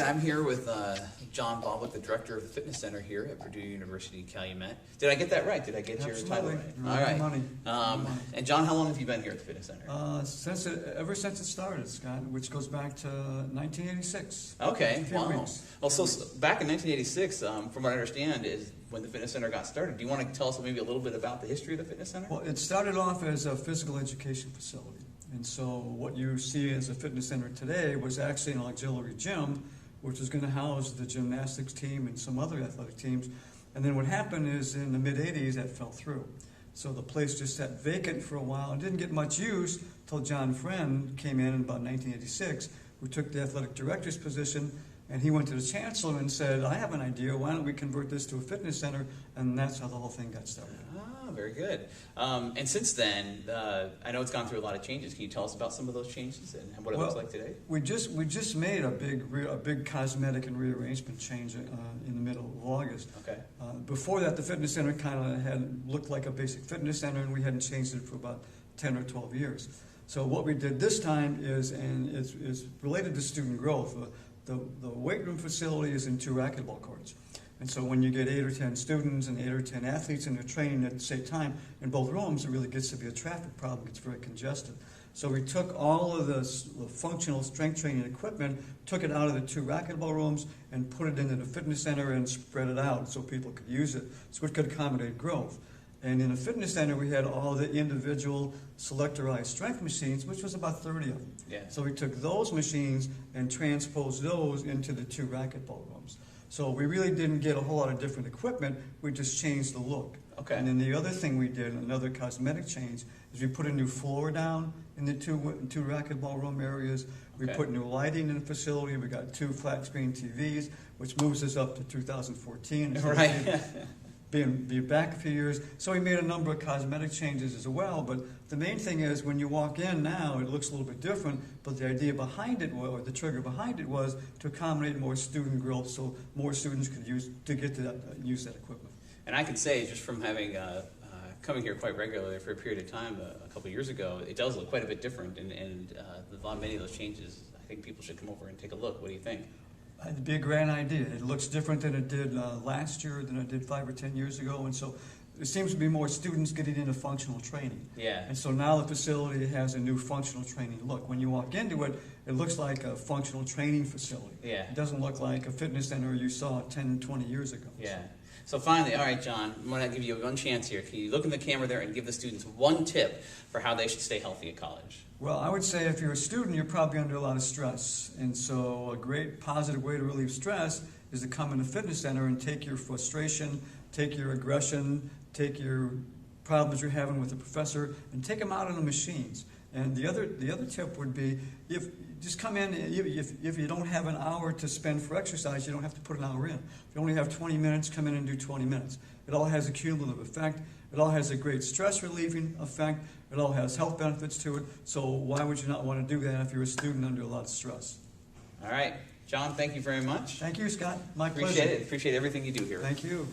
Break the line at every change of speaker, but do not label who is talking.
right, I'm here with John Bobbitt, the director of the fitness center here at Purdue University Calumet. Did I get that right? Did I get your title right?
All right. Money.
And John, how long have you been here at the fitness center?
Ever since it started, Scott, which goes back to 1986.
Okay, wow. Well, so back in 1986, from what I understand, is when the fitness center got started. Do you want to tell us maybe a little bit about the history of the fitness center?
Well, it started off as a physical education facility. And so what you see as a fitness center today was actually an auxiliary gym, which was going to house the gymnastics team and some other athletic teams. And then what happened is in the mid-'80s, that fell through. So the place just sat vacant for a while and didn't get much use until John Friend came in about 1986, who took the athletic director's position. And he went to the chancellor and said, I have an idea, why don't we convert this to a fitness center? And that's how the whole thing got started.
Ah, very good. And since then, I know it's gone through a lot of changes. Can you tell us about some of those changes and what it looks like today?
We just made a big cosmetic and rearrangement change in the middle of August.
Okay.
Before that, the fitness center kind of had looked like a basic fitness center, and we hadn't changed it for about 10 or 12 years. So what we did this time is, and it's related to student growth, the weight room facility is in 2 racquetball courts. And so when you get 8 or 10 students and 8 or 10 athletes and they're training at the same time in both rooms, it really gets to be a traffic problem. It's very congested. So we took all of the functional strength training equipment, took it out of the 2 racquetball rooms and put it into the fitness center and spread it out so people could use it, so it could accommodate growth. And in the fitness center, we had all the individual selectorized strength machines, which was about 30 of them.
Yeah.
So we took those machines and transposed those into the 2 racquetball rooms. So we really didn't get a whole lot of different equipment. We just changed the look.
Okay.
And then the other thing we did, another cosmetic change, is we put a new floor down in the two racquetball room areas. We put new lighting in the facility. We got 2 flat screen TVs, which moves us up to 2014.
Right.
Be back a few years. So we made a number of cosmetic changes as well, but the main thing is when you walk in now, it looks a little bit different, but the idea behind it, or the trigger behind it, was to accommodate more student growth so more students could use that equipment.
And I can say, just from having coming here quite regularly for a period of time a couple of years ago, it does look quite a bit different, and many of those changes, I think people should come over and take a look. What do you think?
It'd be a grand idea. It looks different than it did last year, than it did 5 or 10 years ago, and so there seems to be more students getting into functional training.
Yeah.
And so now the facility has a new functional training look. When you walk into it, it looks like a functional training facility.
Yeah.
It doesn't look like a fitness center you saw 10, 20 years ago.
Yeah. So finally, all right, John, I'm going to give you one chance here. Can you look in the camera there and give the students one tip for how they should stay healthy at college?
Well, I would say if you're a student, you're probably under a lot of stress. And so a great positive way to relieve stress is to come in a fitness center and take your frustration, take your aggression, take your problems you're having with the professor, and take them out on the machines. And the other tip would be, if just come in, if you don't have an hour to spend for exercise, you don't have to put an hour in. If you only have 20 minutes, come in and do 20 minutes. It all has a cumulative effect. It all has a great stress relieving effect. It all has health benefits to it. So why would you not want to do that if you're a student under a lot of stress?
All right. John, thank you very much.
Thank you, Scott. My pleasure.
Appreciate it. Appreciate everything you do here.
Thank you.